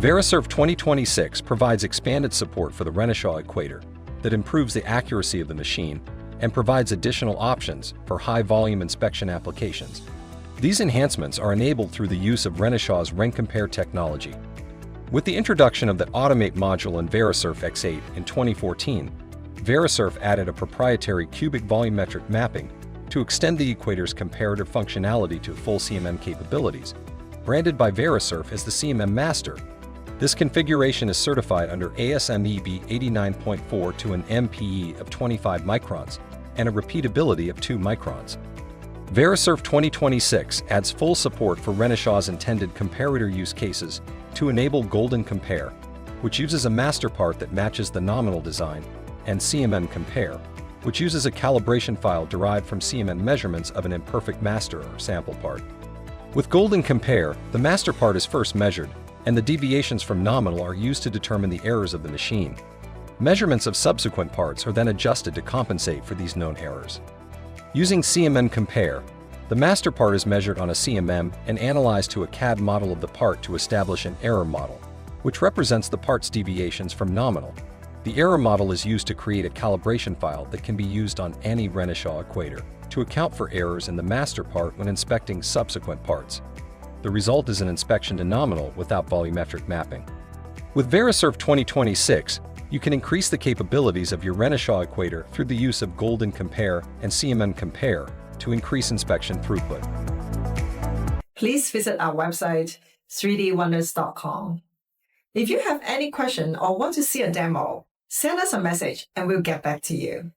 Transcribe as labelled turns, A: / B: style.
A: Verisurf 2026 provides expanded support for the Renishaw Equator that improves the accuracy of the machine and provides additional options for high-volume inspection applications. These enhancements are enabled through the use of Renishaw's Rencompare technology. With the introduction of the Automate module in Verisurf X8 in 2014, Verisurf added a proprietary cubic volumetric mapping to extend the Equator's comparator functionality to full CMM capabilities. Branded by Verisurf as the CMM Master, this configuration is certified under ASME B89.4 to an MPE of 25 microns and a repeatability of 2 microns. Verisurf 2026 adds full support for Renishaw's intended comparator use cases to enable Golden Compare, which uses a master part that matches the nominal design, and CMM Compare, which uses a calibration file derived from CMM measurements of an imperfect master or sample part. With Golden Compare, the master part is first measured, and the deviations from nominal are used to determine the errors of the machine. Measurements of subsequent parts are then adjusted to compensate for these known errors. Using CMM Compare, the master part is measured on a CMM and analyzed to a CAD model of the part to establish an error model, which represents the part's deviations from nominal. The error model is used to create a calibration file that can be used on any Renishaw Equator to account for errors in the master part when inspecting subsequent parts. The result is an inspection to nominal without volumetric mapping. With Verisurf 2026, you can increase the capabilities of your Renishaw Equator through the use of Golden Compare and CMM Compare to increase inspection throughput.
B: Please visit our website, 3dwonders.com. If you have any question or want to see a demo, send us a message and we'll get back to you.